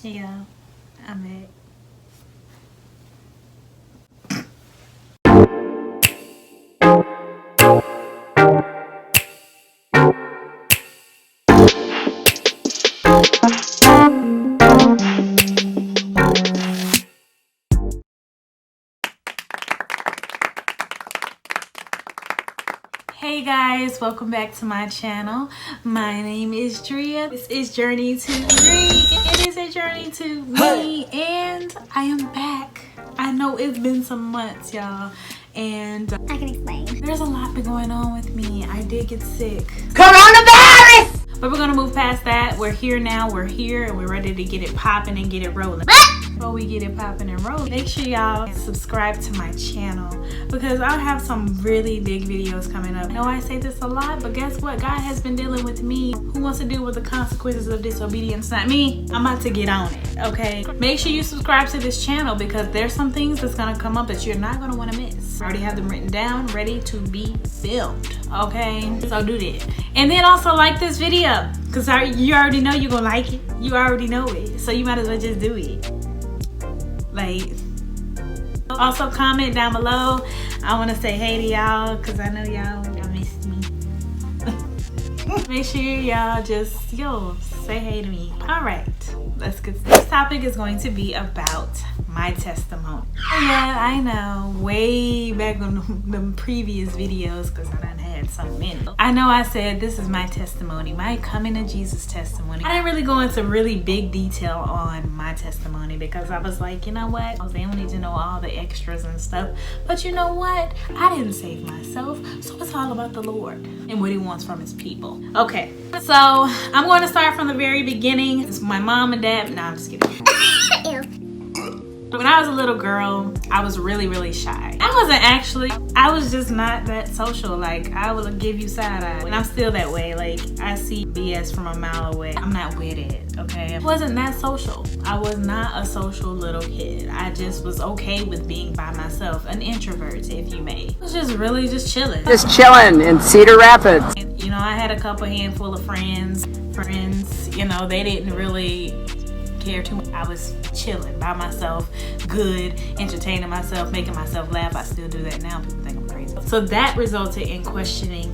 Yeah, I'm back. Hey guys, welcome back to my channel. My name is Drea. This is Journey to Dree. It is a journey to me, and I am back. I know it's been some months, y'all, and I can explain. There's a lot been going on with me. I did get sick. Coronavirus! But we're gonna move past that. We're here now, we're here, and we're ready to get it popping and get it rolling. Before we get it popping and rolling, make sure y'all subscribe to my channel because I have some really big videos coming up. I know I say this a lot, but guess what? God has been dealing with me. Who wants to deal with the consequences of disobedience? Not me. I'm about to get on it, okay? Make sure you subscribe to this channel because there's some things that's gonna come up that you're not gonna wanna miss. I already have them written down, ready to be filmed, okay? So do that. And then also like this video because you already know you're gonna like it. You already know it. So you might as well just do it. Like, also comment down below. I want to say hey to y'all because I know y'all missed me. Make sure y'all just say hey to me. All right, let's get started. This topic is going to be about my testimony. Yeah, I know, way back on the previous videos because I done had so many. I know I said this is my testimony, my coming to Jesus testimony. I didn't really go into really big detail on my testimony because I was like, you know what? They don't need to know all the extras and stuff. But you know what? I didn't save myself, so it's all about the Lord and what He wants from His people. Okay, so I'm going to start from the very beginning. It's my mom and dad. No, I'm just kidding. Ew. When I was a little girl, I was really shy. I was just not that social. Like, I would give you side eye. And I'm still that way. Like, I see BS from a mile away. I'm not with it, okay? I wasn't that social. I was not a social little kid. I just was okay with being by myself. An introvert, if you may. I was just really just chilling. Just chilling in Cedar Rapids. And, you know, I had a couple handful of friends, you know, they didn't really care too much. I was chilling by myself, good, entertaining myself, making myself laugh. I still do that now. People think I'm crazy. So that resulted in questioning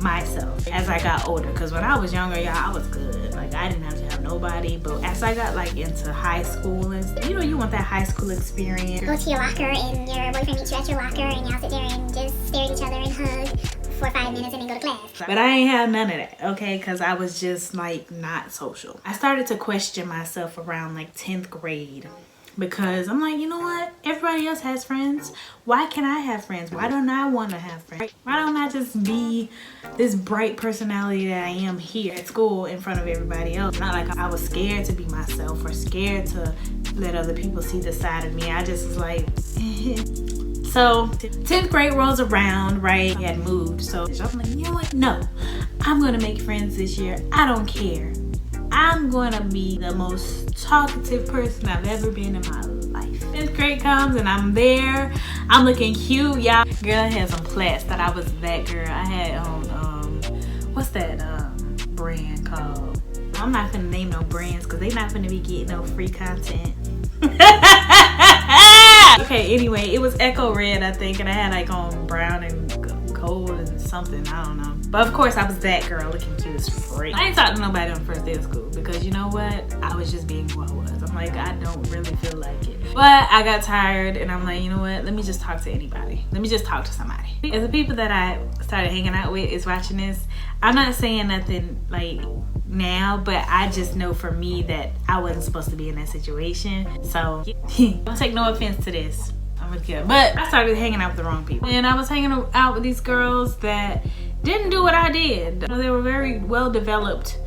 myself as I got older. Because when I was younger, y'all, I was good. Like, I didn't have to have nobody. But as I got like into high school and you know, you want that high school experience. Go to your locker and your boyfriend meets you at your locker and y'all sit there and just stare at each other and hug for 5 minutes and then go to class. But I ain't have none of that, okay? Because I was just like not social. I started to question myself around like 10th grade because I'm like, you know what? Everybody else has friends. Why can't I have friends? Why don't I want to have friends? Why don't I just be this bright personality that I am here at school in front of everybody else? Not like I was scared to be myself or scared to let other people see the side of me. I just was like, So 10th grade rolls around, right? I had moved, so I'm like, you know what? No, I'm gonna make friends this year. I don't care. I'm gonna be the most talkative person I've ever been in my life. 10th grade comes and I'm there. I'm looking cute, y'all. Girl, I had some plats that I was that girl. I had on what's that brand called? I'm not gonna name no brands because they not gonna be getting no free content. Okay, anyway, it was Echo Red, I think, and I had like on brown and gold and something, I don't know. But of course, I was that girl looking cute as freak. I ain't talking to nobody on the first day of school because you know what? I was just being who I was. I'm like, I don't really feel like it. But I got tired and I'm like, you know what? Let me just talk to anybody. Let me just talk to somebody. As the people that I started hanging out with is watching this, I'm not saying nothing like now, but I just know for me that I wasn't supposed to be in that situation. So don't take no offense to this. I'm gonna kill. But I started hanging out with the wrong people. And I was hanging out with these girls that didn't do what I did. They were very well developed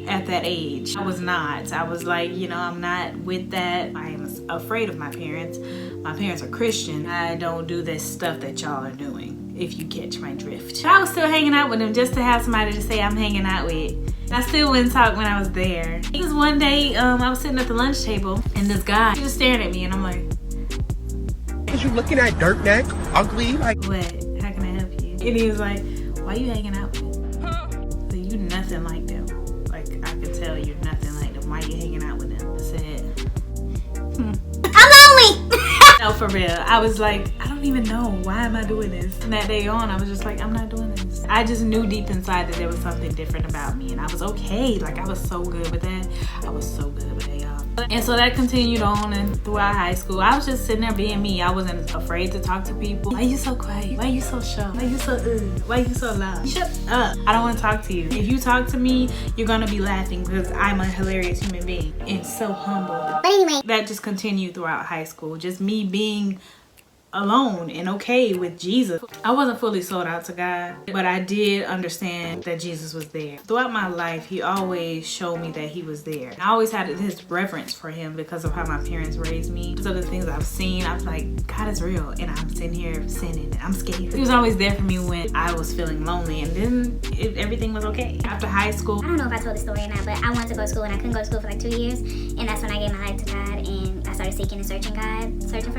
at that age. I was not. I was like, you know, I'm not with that. I am afraid of my parents. My parents are Christian. I don't do this stuff that y'all are doing, if you catch my drift. But I was still hanging out with them just to have somebody to say I'm hanging out with. I still wouldn't talk when I was there. It was one day, I was sitting at the lunch table and this guy, he was staring at me and I'm like, "Is you looking at dirt neck? Ugly?" Like, what? How can I help you? And he was like, why you hanging out with them? So you nothing like them. Like, I could tell you're nothing like them. Why you hanging out with them? I said, No, for real. I was like, I don't even know. Why am I doing this? From that day on, I was just like, I'm not doing this. I just knew deep inside that there was something different about me. And I was okay. Like, I was so good with that. I was so good with it, y'all. And so that continued on and throughout high school. I was just sitting there being me. I wasn't afraid to talk to people. Why you so quiet? Why you so shy? Why you so why you so loud? Shut up. I don't want to talk to you. If you talk to me, you're gonna be laughing because I'm a hilarious human being and so humble. But anyway, That just continued throughout high school. Just me being alone and okay with Jesus. I wasn't fully sold out to God, but I did understand that Jesus was there. Throughout my life, he always showed me that he was there. I always had this reverence for him because of how my parents raised me. So the things I've seen, I was like, God is real, and I'm sitting here sinning and I'm scared. He was always there for me when I was feeling lonely, and then everything was okay. After high school, I don't know if I told the story or not, but I wanted to go to school and I couldn't go to school for like 2 years. And that's when I gave my life to God and I started seeking and searching for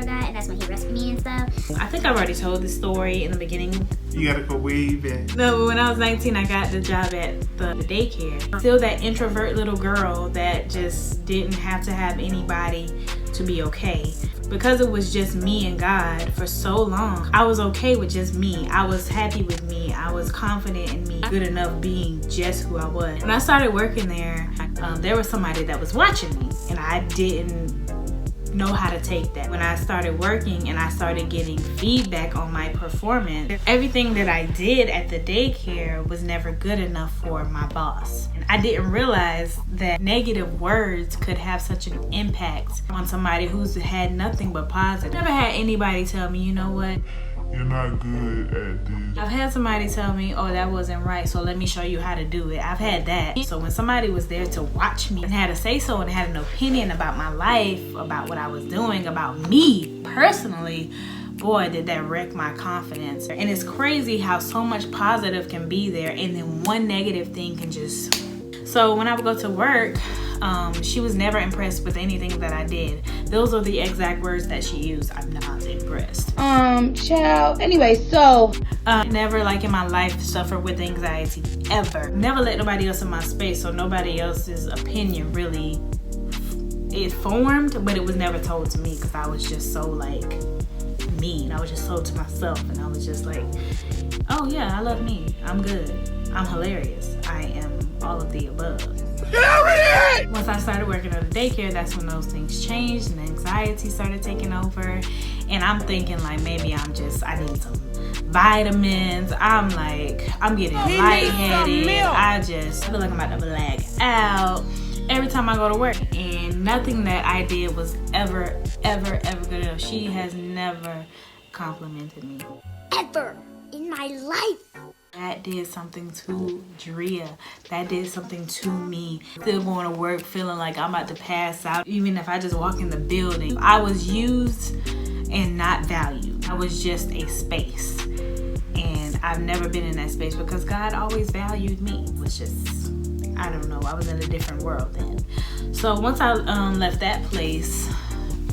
God, and that's when he rescued me and stuff. I think I've already told this story in the beginning. You gotta go way back. No, but when I was 19, I got the job at the daycare. Still that introvert little girl that just didn't have to have anybody to be okay. Because it was just me and God for so long, I was okay with just me. I was happy with me. I was confident in me, good enough being just who I was. When I started working there, there was somebody that was watching me, and I didn't know how to take that. When I started working and I started getting feedback on my performance, everything that I did at the daycare was never good enough for my boss. And I didn't realize that negative words could have such an impact on somebody who's had nothing but positive. I never had anybody tell me, you know what? You're not good at this. I've had somebody tell me, oh, that wasn't right, so let me show you how to do it. I've had that. So when somebody was there to watch me and had a say so and had an opinion about my life, about what I was doing, about me personally, boy, did that wreck my confidence. And it's crazy how so much positive can be there and then one negative thing can just... So when I would go to work, she was never impressed with anything that I did. Those are the exact words that she used. I'm not impressed. Child. Anyway, so never like in my life suffered with anxiety ever. Never let nobody else in my space, so nobody else's opinion really it formed, but it was never told to me because I was just so like mean. I was just so to myself, and I was just like, oh yeah, I love me. I'm good. I'm hilarious. I am all of the above. Once I started working at a daycare, that's when those things changed and anxiety started taking over. And I'm thinking like maybe I need some vitamins. I'm getting lightheaded. I just feel like I'm about to black out every time I go to work. And nothing that I did was ever good enough. She has never complimented me. Ever in my life. That did something to Drea. That did something to me. Still going to work feeling like I'm about to pass out. Even if I just walk in the building. I was used and not valued. I was just a space. And I've never been in that space because God always valued me. It was just, I don't know. I was in a different world then. So once I left that place,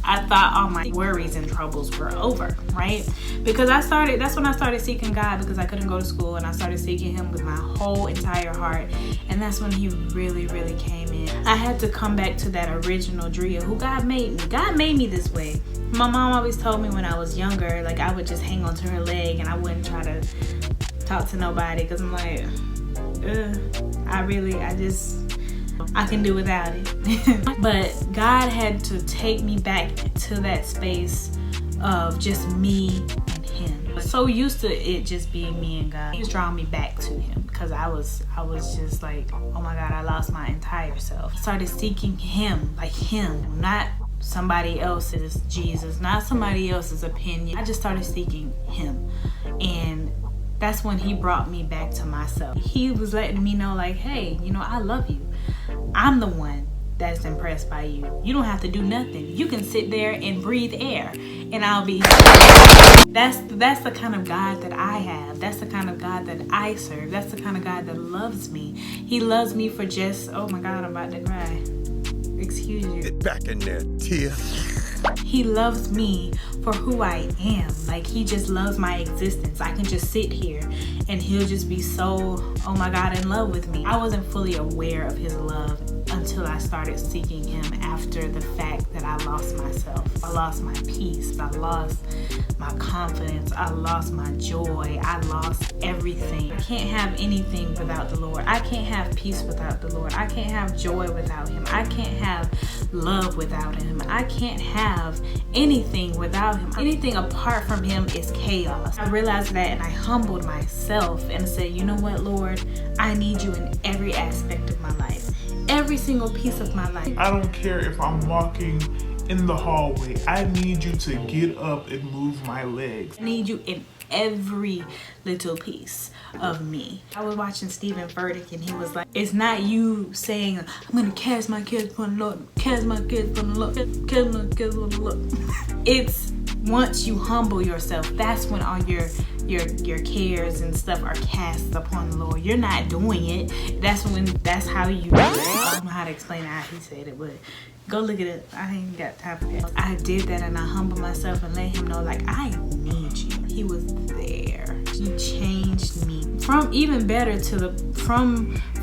I thought all my worries and troubles were over, right? Because that's when I started seeking God, because I couldn't go to school, and I started seeking him with my whole entire heart. And that's when he really, really came in. I had to come back to that original Drea who God made me. God made me this way. My mom always told me when I was younger, like I would just hang onto her leg and I wouldn't try to talk to nobody because I'm like, I can do without it. But God had to take me back to that space of just me and him. So used to it just being me and God. He was drawing me back to him because I was just like, oh my God, I lost my entire self. I started seeking him, like him, not somebody else's Jesus, not somebody else's opinion. I just started seeking him. And that's when he brought me back to myself. He was letting me know like, hey, I love you. I'm the one that's impressed by you. You don't have to do nothing. You can sit there and breathe air and I'll be. That's the kind of God that I have. That's the kind of God that I serve. That's the kind of God that loves me. He loves me for just, oh my God, I'm about to cry. Excuse you. Get back in there, Tia. He loves me for who I am. Like he just loves my existence. I can just sit here and he'll just be so, oh my God, in love with me. I wasn't fully aware of his love until until I started seeking him after the fact that I lost myself. I lost my peace. I lost my confidence. I lost my joy. I lost everything. I can't have anything without the Lord. I can't have peace without the Lord. I can't have joy without him. I can't have love without him. I can't have anything without him. Anything apart from him is chaos. I realized that, and I humbled myself and said, you know what, Lord, I need you in every aspect of my life, every single piece of my life. I don't care if I'm walking in the hallway. I need you to get up and move my legs. I need you in every little piece of me. I was watching Stephen Furtick, and he was like, it's not you saying, I'm gonna cast my kids upon the Lord, cast my kids upon the Lord, cast my kids upon the Lord. It's once you humble yourself, that's when all your cares and stuff are cast upon the Lord. You're not doing it. That's how you do it. I don't know how to explain how he said it, but go look at it. I ain't got time for that. I did that, and I humbled myself and let him know, like, I need you. He was there. He changed me from even better to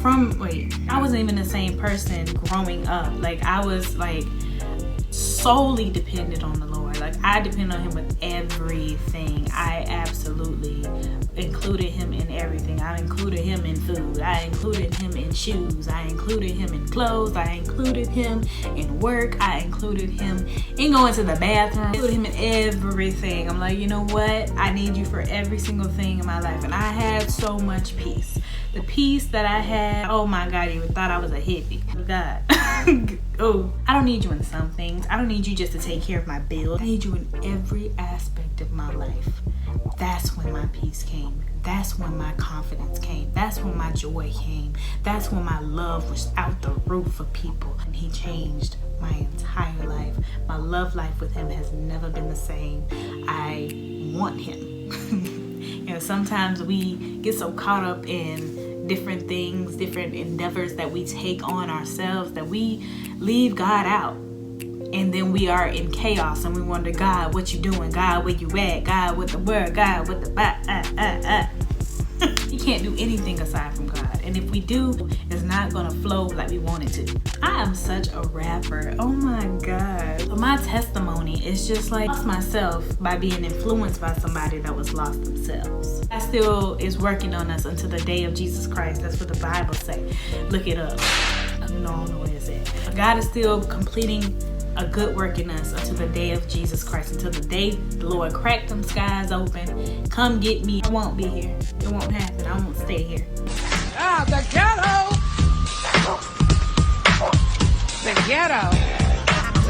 I wasn't even the same person growing up. Like, I was like solely dependent on the Lord. Like, I depend on him with everything. I absolutely included him in everything. I included him in food. I included him in shoes. I included him in clothes. I included him in work. I included him in going to the bathroom. I included him in everything. I'm like, you know what? I need you for every single thing in my life. And I had so much peace. The peace that I had, oh my God, you thought I was a hippie. Oh God. Oh, I don't need you in some things. I don't need you just to take care of my bills. I need you in every aspect of my life. That's when my peace came. That's when my confidence came. That's when my joy came. That's when my love was out the roof for people. And he changed my entire life. My love life with him has never been the same. I want him. You know, sometimes we get so caught up in different things, different endeavors that we take on ourselves, that we leave God out. And then we are in chaos, and we wonder, God, what you doing? God, where you at? God, what the word? God, what the You can't do anything aside from God. And if we do, it's not gonna flow like we want it to. I am such a rapper. Oh my God. So my testimony is just like, I lost myself by being influenced by somebody that was lost themselves. God still is working on us until the day of Jesus Christ. That's what the Bible say. Look it up. I don't know where it's at. God is still completing a good work in us until the day of Jesus Christ, until the day the Lord cracked them skies open. Come get me. I won't be here. It won't happen. I won't stay here. Ah, the ghetto! The ghetto!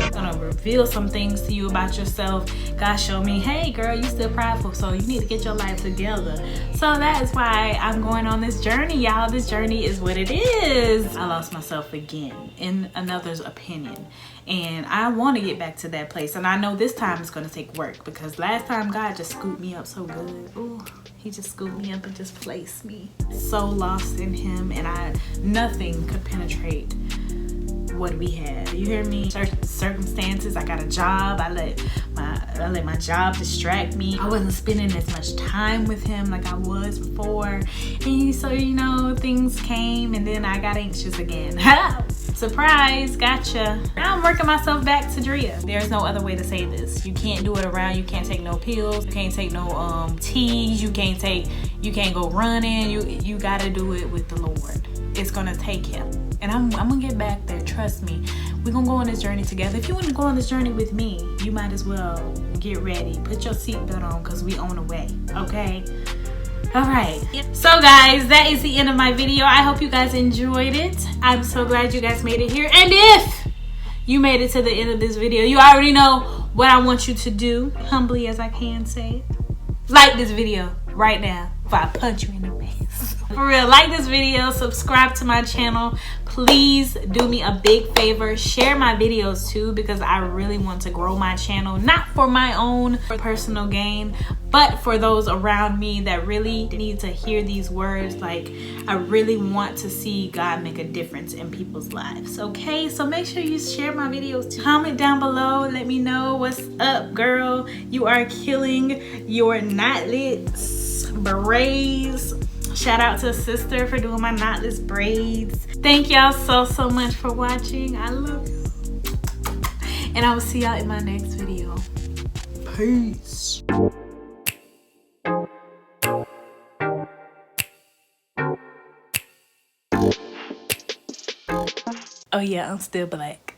I'm gonna reveal some things to you about yourself. God showed me, hey girl, you still prideful, so you need to get your life together. So that is why I'm going on this journey, y'all. This journey is what it is. I lost myself again, in another's opinion. And I want to get back to that place. And I know this time it's going to take work, because last time God just scooped me up so good. Ooh, he just scooped me up and just placed me. So lost in him, and nothing could penetrate what we had. You hear me? Certain circumstances. I got a job. I let my job distract me. I wasn't spending as much time with him like I was before. And so, you know, things came, and then I got anxious again. Surprise, gotcha. Now I'm working myself back to Drea. There's no other way to say this. You can't do it around. You can't take no pills. You can't take no teas. You can't go running. You gotta do it with the Lord. It's gonna take him. And I'm gonna get back there, trust me. We're gonna go on this journey together. If you wanna go on this journey with me, you might as well get ready. Put your seatbelt on, because we on the way, okay? All right, so guys, that is the end of my video. I hope you guys enjoyed it. I'm so glad you guys made it here. And if you made it to the end of this video, you already know what I want you to do, humbly as I can say it. Like this video right now before I punch you in the face. For real, like this video, subscribe to my channel. Please do me a big favor, share my videos too, because I really want to grow my channel, not for my own personal gain, but for those around me that really need to hear these words. Like, I really want to see God make a difference in people's lives, okay? So make sure you share my videos too. Comment down below, let me know what's up, girl. You are killing your knotlets, berets, Shout out to sister for doing my knotless braids. Thank y'all so much for watching. I love you. And I will see y'all in my next video. Peace. Oh yeah, I'm still black.